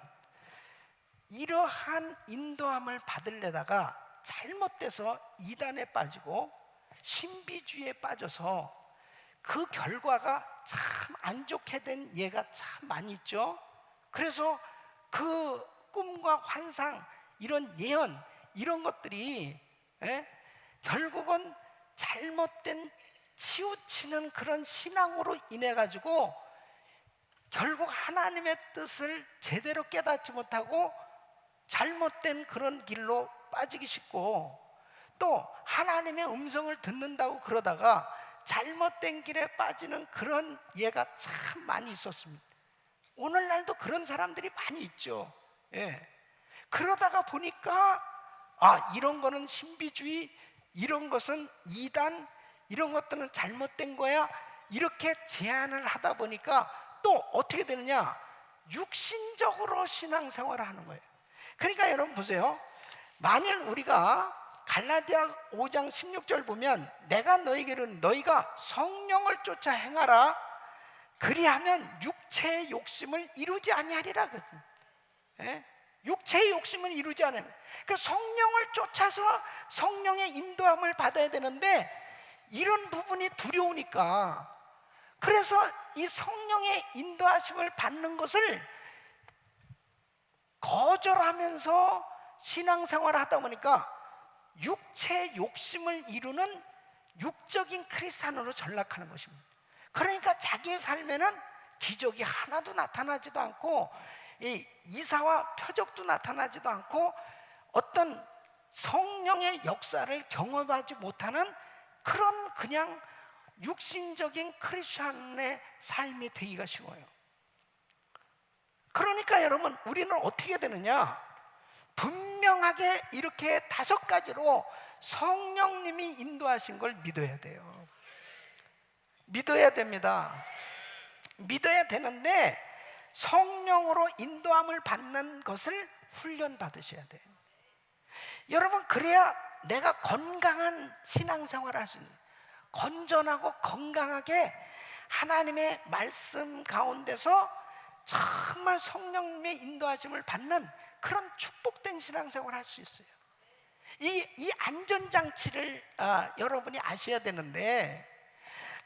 이러한 인도함을 받으려다가 잘못돼서 이단에 빠지고 신비주의에 빠져서 그 결과가 참 안 좋게 된 예가 참 많이 있죠. 그래서 그 꿈과 환상, 이런 예언, 이런 것들이 결국은 잘못된 치우치는 그런 신앙으로 인해 가지고 결국 하나님의 뜻을 제대로 깨닫지 못하고 잘못된 그런 길로 빠지기 쉽고, 또 하나님의 음성을 듣는다고 그러다가 잘못된 길에 빠지는 그런 예가 참 많이 있었습니다. 오늘날도 그런 사람들이 많이 있죠. 그러다가 보니까 이런 거는 신비주의, 이런 것은 이단, 이런 것들은 잘못된 거야, 이렇게 제안을 하다 보니까 또 어떻게 되느냐, 육신적으로 신앙생활을 하는 거예요. 그러니까 여러분 보세요. 만일 우리가 갈라디아 5장 16절 보면, 내가 너희에게는 너희가 성령을 쫓아 행하라, 그리하면 육체의 욕심을 이루지 아니하리라 그랬습니다. 육체의 욕심을 이루지 않으면, 그러니까 성령을 쫓아서 성령의 인도함을 받아야 되는데 이런 부분이 두려우니까, 그래서 이 성령의 인도하심을 받는 것을 거절하면서 신앙생활을 하다 보니까 육체의 욕심을 이루는 육적인 크리스찬으로 전락하는 것입니다. 그러니까 자기의 삶에는 기적이 하나도 나타나지도 않고 이사와 표적도 나타나지도 않고 어떤 성령의 역사를 경험하지 못하는 그런 그냥 육신적인 크리스찬의 삶이 되기가 쉬워요. 그러니까 여러분, 우리는 어떻게 되느냐, 분명하게 이렇게 5가지로 성령님이 인도하신 걸 믿어야 돼요. 믿어야 됩니다. 믿어야 되는데 성령으로 인도함을 받는 것을 훈련 받으셔야 돼요. 여러분, 그래야 내가 건강한 신앙생활을 할 수 있는, 건전하고 건강하게 하나님의 말씀 가운데서 정말 성령님의 인도하심을 받는 그런 축복된 신앙생활을 할 수 있어요. 이 안전장치를 여러분이 아셔야 되는데,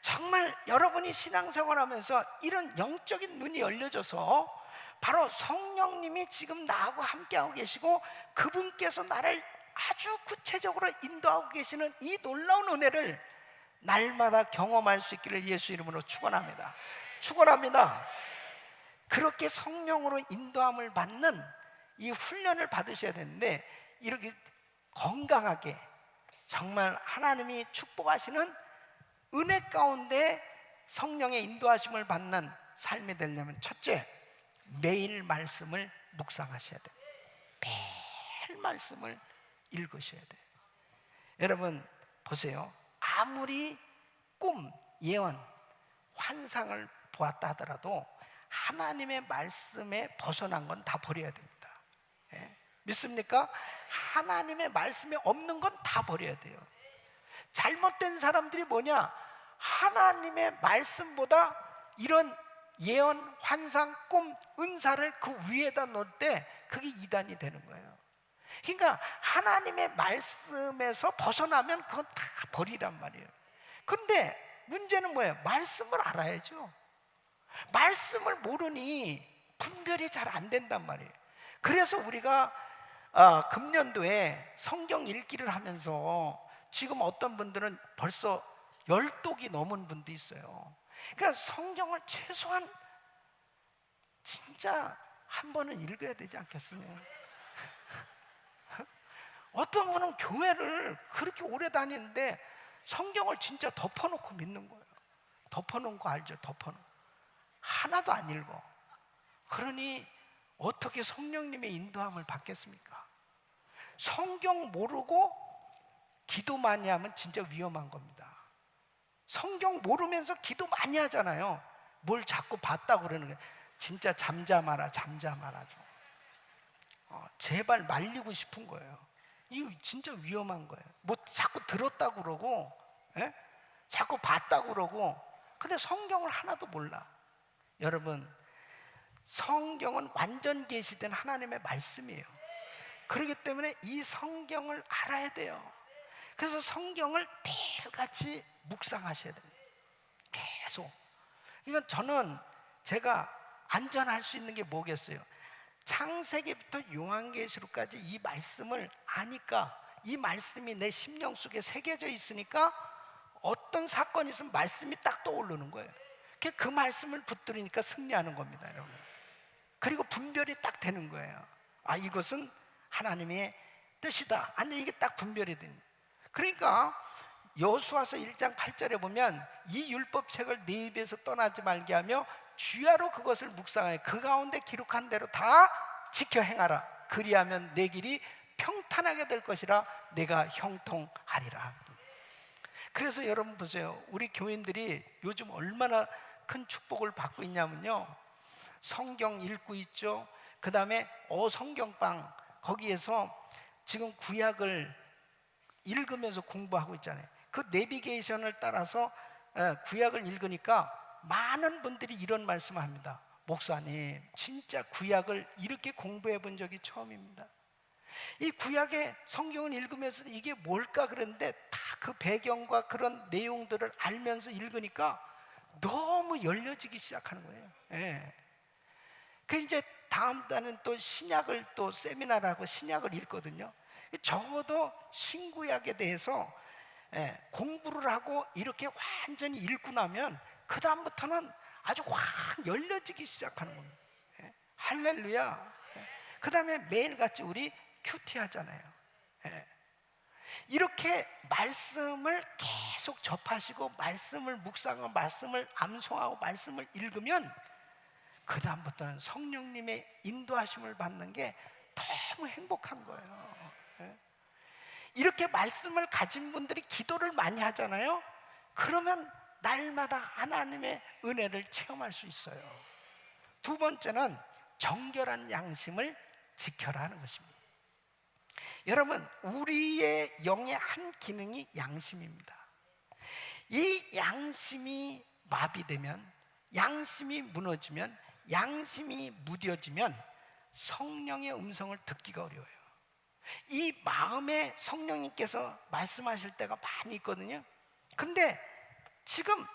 정말 여러분이 신앙생활하면서 이런 영적인 눈이 열려져서 바로 성령님이 지금 나하고 함께하고 계시고 그분께서 나를 아주 구체적으로 인도하고 계시는 이 놀라운 은혜를 날마다 경험할 수 있기를 예수 이름으로 축원합니다. 축원합니다. 그렇게 성령으로 인도함을 받는 이 훈련을 받으셔야 되는데, 이렇게 건강하게 정말 하나님이 축복하시는 은혜 가운데 성령의 인도하심을 받는 삶이 되려면, 첫째, 매일 말씀을 묵상하셔야 돼요. 매일 말씀을 읽으셔야 돼요. 여러분 보세요. 아무리 꿈, 예언, 환상을 보았다 하더라도 하나님의 말씀에 벗어난 건 다 버려야 됩니다. 믿습니까? 하나님의 말씀에 없는 건 다 버려야 돼요. 잘못된 사람들이 뭐냐, 하나님의 말씀보다 이런 예언, 환상, 꿈, 은사를 그 위에다 놓을 때 그게 이단이 되는 거예요. 그러니까 하나님의 말씀에서 벗어나면 그건 다 버리란 말이에요. 그런데 문제는 뭐예요? 말씀을 알아야죠. 말씀을 모르니 분별이 잘 안 된단 말이에요. 그래서 우리가 금년도에 성경 읽기를 하면서 지금 어떤 분들은 벌써 10독이 넘은 분도 있어요. 그러니까 성경을 최소한 진짜 한 번은 읽어야 되지 않겠어요? 어떤 분은 교회를 그렇게 오래 다니는데 성경을 진짜 덮어놓고 믿는 거예요. 덮어놓은 거 알죠? 덮어놓은 거. 하나도 안 읽어. 그러니 어떻게 성령님의 인도함을 받겠습니까? 성경 모르고 기도 많이 하면 진짜 위험한 겁니다. 성경 모르면서 기도 많이 하잖아요. 뭘 자꾸 봤다고 그러는 거예요. 진짜 잠잠하라, 잠잠하라 좀. 제발 말리고 싶은 거예요. 이거 진짜 위험한 거예요. 뭐 자꾸 들었다고 그러고, 자꾸 봤다고 그러고, 근데 성경을 하나도 몰라. 여러분, 성경은 완전 계시된 하나님의 말씀이에요. 그렇기 때문에 이 성경을 알아야 돼요. 그래서 성경을 매일같이 묵상하셔야 됩니다. 계속. 이건 저는 제가 안전할 수 있는 게 뭐겠어요? 창세기부터 요한계시록까지 이 말씀을 아니까, 이 말씀이 내 심령 속에 새겨져 있으니까 어떤 사건이 있으면 말씀이 딱 떠오르는 거예요. 그 말씀을 붙들으니까 승리하는 겁니다, 여러분. 그리고 분별이 딱 되는 거예요. 아, 이것은 하나님의 뜻이다. 아니, 이게 딱 분별이 되는. 그러니까 여호수아서 1장 8절에 보면 이 율법책을 네 입에서 떠나지 말게 하며 주야로 그것을 묵상하여 그 가운데 기록한 대로 다 지켜 행하라. 그리하면 내 길이 평탄하게 될 것이라 내가 형통하리라. 그래서 여러분 보세요. 우리 교인들이 요즘 얼마나 큰 축복을 받고 있냐면요, 성경 읽고 있죠. 그 다음에 성경방 거기에서 지금 구약을 읽으면서 공부하고 있잖아요. 그 내비게이션을 따라서 구약을 읽으니까 많은 분들이 이런 말씀을 합니다. 목사님, 진짜 구약을 이렇게 공부해 본 적이 처음입니다. 이 구약의 성경을 읽으면서 이게 뭘까 그랬는데 다 그 배경과 그런 내용들을 알면서 읽으니까 너무 열려지기 시작하는 거예요. 예. 그 이제 다음 달은 또 신약을 또 세미나를 하고 신약을 읽거든요. 적어도 신구약에 대해서 공부를 하고 이렇게 완전히 읽고 나면 그 다음부터는 아주 확 열려지기 시작하는 겁니다. 할렐루야. 그 다음에 매일같이 우리 큐티 하잖아요. 이렇게 말씀을 계속 접하시고 말씀을 묵상하고 말씀을 암송하고 말씀을 읽으면 그 다음부터는 성령님의 인도하심을 받는 게 너무 행복한 거예요. 이렇게 말씀을 가진 분들이 기도를 많이 하잖아요. 그러면 날마다 하나님의 은혜를 체험할 수 있어요. 두 번째는 정결한 양심을 지켜라 하는 것입니다. 여러분, 우리의 영의 한 기능이 양심입니다. 이 양심이 마비되면, 양심이 무너지면, 양심이 무뎌지면 성령의 음성을 듣기가 어려워요. 이 마음에 성령님께서 말씀하실 때가 많이 있거든요. 근데 지금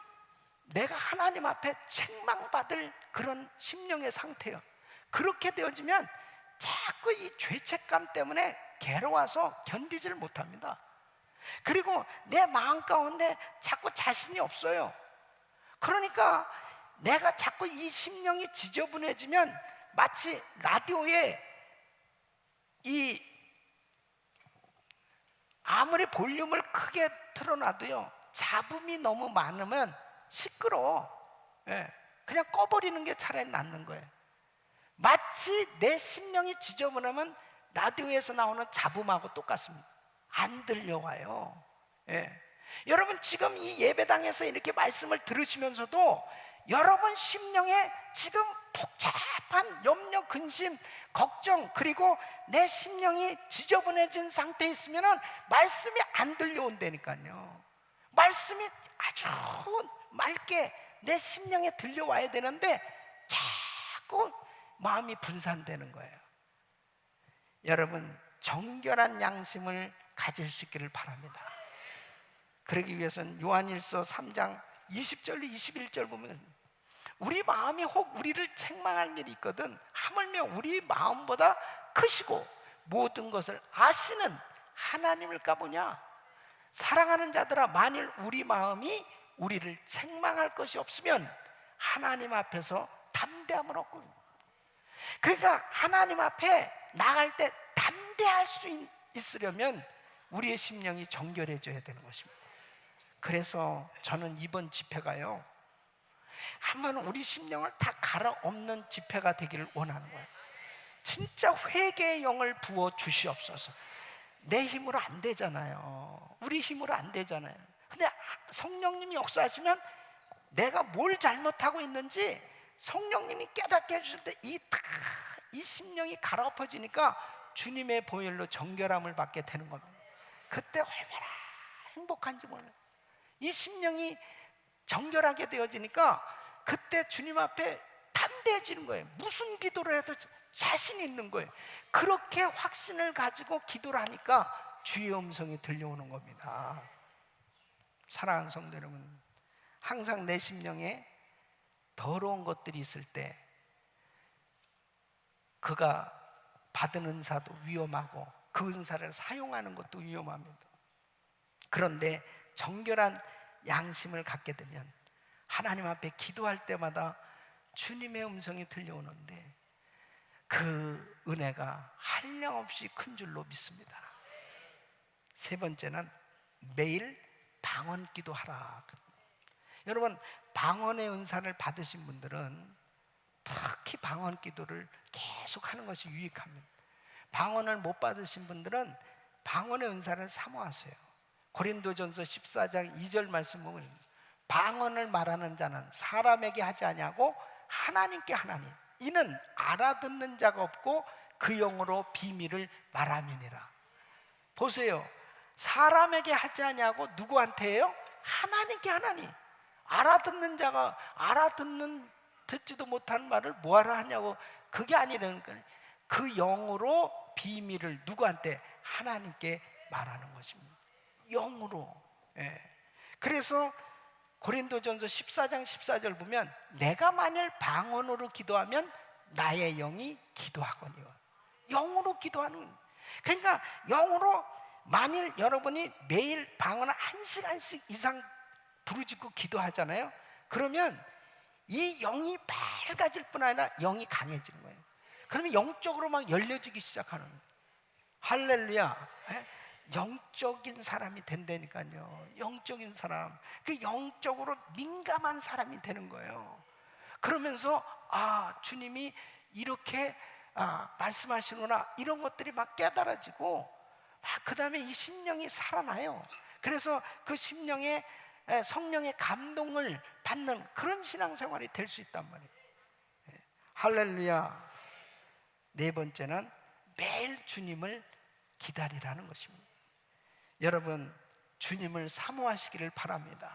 내가 하나님 앞에 책망받을 그런 심령의 상태예요. 그렇게 되어지면 자꾸 이 죄책감 때문에 괴로워서 견디지를 못합니다. 그리고 내 마음 가운데 자꾸 자신이 없어요. 그러니까 내가 자꾸 이 심령이 지저분해지면 마치 라디오에 이 아무리 볼륨을 크게 틀어놔도요, 잡음이 너무 많으면 시끄러워. 그냥 꺼버리는 게 차라리 낫는 거예요. 마치 내 심령이 지저분하면 라디오에서 나오는 잡음하고 똑같습니다. 안 들려와요. 여러분, 지금 이 예배당에서 이렇게 말씀을 들으시면서도 여러분 심령에 지금 복잡한 염려, 근심, 걱정, 그리고 내 심령이 지저분해진 상태에 있으면 말씀이 안 들려온다니까요. 말씀이 아주 맑게 내 심령에 들려와야 되는데 자꾸 마음이 분산되는 거예요. 여러분, 정결한 양심을 가질 수 있기를 바랍니다. 그러기 위해서는 요한일서 3장 20절로 21절 보면 우리 마음이 혹 우리를 책망할 일이 있거든 하물며 우리 마음보다 크시고 모든 것을 아시는 하나님을 까보냐. 사랑하는 자들아, 만일 우리 마음이 우리를 책망할 것이 없으면 하나님 앞에서 담대함을 얻고, 그러니까 하나님 앞에 나갈 때 담대할 수 있으려면 우리의 심령이 정결해져야 되는 것입니다. 그래서 저는 이번 집회가요, 한번 우리 심령을 다 갈아엎는 집회가 되기를 원하는 거예요. 진짜 회개의 영을 부어 주시옵소서. 내 힘으로 안 되잖아요. 우리 힘으로 안 되잖아요. 근데 성령님이 역사하시면 내가 뭘 잘못하고 있는지 성령님이 깨닫게 해주실 때 이 심령이 갈아엎어지니까 주님의 보혈로 정결함을 받게 되는 겁니다. 그때 얼마나 행복한지 몰라요. 이 심령이 정결하게 되어지니까 그때 주님 앞에 담대해지는 거예요. 무슨 기도를 해도 자신 있는 거예요. 그렇게 확신을 가지고 기도를 하니까 주의 음성이 들려오는 겁니다. 사랑하는 성도 여러분, 항상 내 심령에 더러운 것들이 있을 때 그가 받은 은사도 위험하고 그 은사를 사용하는 것도 위험합니다. 그런데 정결한 양심을 갖게 되면 하나님 앞에 기도할 때마다 주님의 음성이 들려오는데 그 은혜가 한량없이 큰 줄로 믿습니다. 세 번째는 매일 방언 기도하라. 여러분, 방언의 은사를 받으신 분들은 특히 방언 기도를 계속 하는 것이 유익합니다. 방언을 못 받으신 분들은 방언의 은사를 사모하세요. 고린도전서 14장 2절 말씀 보면 방언을 말하는 자는 사람에게 하지 아니하고 하나님께 하나니 이는 알아듣는 자가 없고 그 영으로 비밀을 말함이니라. 보세요. 사람에게 하지 아니하고 누구한테 해요? 하나님께 하나니. 알아듣는 자가 듣지도 못하는 말을 뭐하러 하냐고. 그게 아니라는 거예요. 그 영으로 비밀을 누구한테? 하나님께 말하는 것입니다. 영으로. 예. 그래서 고린도전서 14장 14절 보면 내가 만일 방언으로 기도하면 나의 영이 기도하거니와. 영으로 기도하는. 그러니까 영으로 만일 여러분이 매일 방언을 1시간씩 이상 부르짖고 기도하잖아요. 그러면 이 영이 밝아질 뿐 아니라 영이 강해지는 거예요. 그러면 영적으로 막 열려지기 시작하는 거예요. 할렐루야. 영적인 사람이 된다니까요. 영적인 사람. 그 영적으로 민감한 사람이 되는 거예요. 그러면서 주님이 이렇게 말씀하시구나, 이런 것들이 막 깨달아지고 그 다음에 이 심령이 살아나요. 그래서 그 심령에 성령의 감동을 받는 그런 신앙생활이 될 수 있단 말이에요. 할렐루야. 네 번째는 매일 주님을 기다리라는 것입니다. 여러분, 주님을 사모하시기를 바랍니다.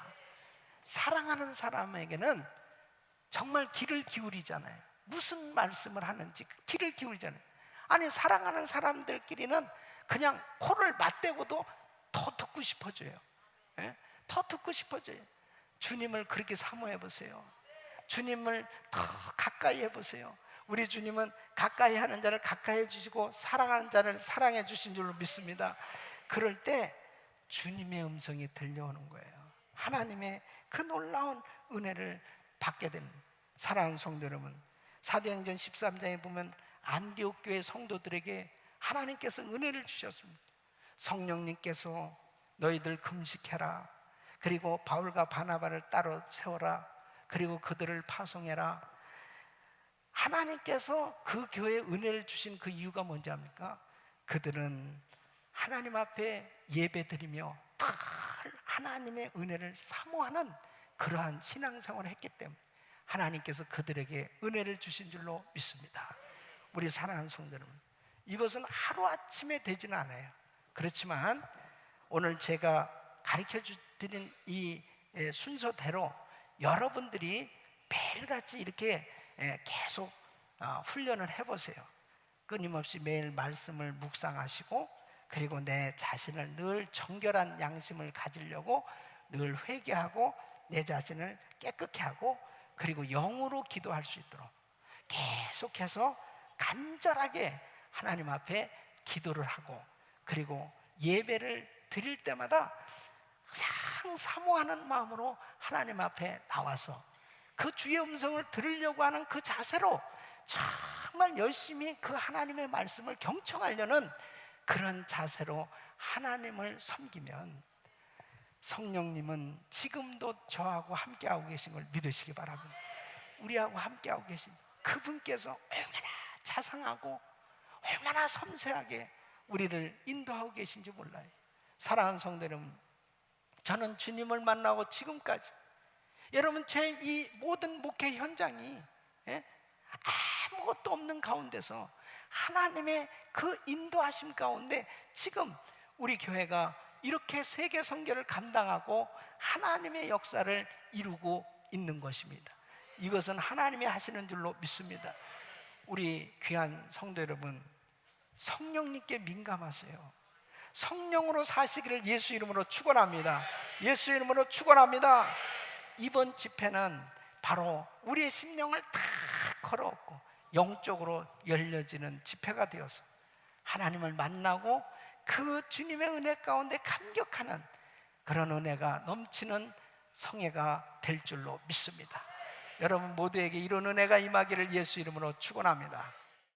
사랑하는 사람에게는 정말 귀를 기울이잖아요. 무슨 말씀을 하는지 귀를 기울이잖아요. 아니, 사랑하는 사람들끼리는 그냥 코를 맞대고도 더 듣고 싶어져요. 더 듣고 싶어져요. 주님을 그렇게 사모해 보세요. 주님을 더 가까이 해보세요. 우리 주님은 가까이 하는 자를 가까이 해주시고 사랑하는 자를 사랑해 주신 줄로 믿습니다. 그럴 때 주님의 음성이 들려오는 거예요. 하나님의 그 놀라운 은혜를 받게 됩니다. 사랑하는 성도 여러분, 사도행전 13장에 보면 안디옥 교회 성도들에게 하나님께서 은혜를 주셨습니다. 성령님께서 너희들 금식해라, 그리고 바울과 바나바를 따로 세워라, 그리고 그들을 파송해라. 하나님께서 그 교회에 은혜를 주신 그 이유가 뭔지 압니까? 그들은 하나님 앞에 예배드리며 늘 하나님의 은혜를 사모하는 그러한 신앙생활을 했기 때문에 하나님께서 그들에게 은혜를 주신 줄로 믿습니다. 우리 사랑하는 성도 여러분, 이것은 하루아침에 되지는 않아요. 그렇지만 오늘 제가 가르쳐 드린 이 순서대로 여러분들이 매일같이 이렇게 계속 훈련을 해보세요. 끊임없이 매일 말씀을 묵상하시고, 그리고 내 자신을 늘 정결한 양심을 가지려고 늘 회개하고 내 자신을 깨끗게 하고, 그리고 영으로 기도할 수 있도록 계속해서 간절하게 하나님 앞에 기도를 하고, 그리고 예배를 드릴 때마다 항상 사모하는 마음으로 하나님 앞에 나와서 그 주의 음성을 들으려고 하는 그 자세로 정말 열심히 그 하나님의 말씀을 경청하려는 그런 자세로 하나님을 섬기면 성령님은 지금도 저하고 함께하고 계신 걸 믿으시기 바랍니다. 우리하고 함께하고 계신 그분께서 얼마나 자상하고 얼마나 섬세하게 우리를 인도하고 계신지 몰라요. 사랑하는 성도 여러분, 저는 주님을 만나고 지금까지 여러분 제 이 모든 목회 현장이 아무것도 없는 가운데서 하나님의 그 인도하심 가운데 지금 우리 교회가 이렇게 세계 선교를 감당하고 하나님의 역사를 이루고 있는 것입니다. 이것은 하나님이 하시는 줄로 믿습니다. 우리 귀한 성도 여러분, 성령님께 민감하세요. 성령으로 사시기를 예수 이름으로 축원합니다. 예수 이름으로 축원합니다. 이번 집회는 바로 우리의 심령을 다 걸어엎고 영적으로 열려지는 집회가 되어서 하나님을 만나고 그 주님의 은혜 가운데 감격하는 그런 은혜가 넘치는 성회가 될 줄로 믿습니다. 여러분 모두에게 이런 은혜가 임하기를 예수 이름으로 축원합니다.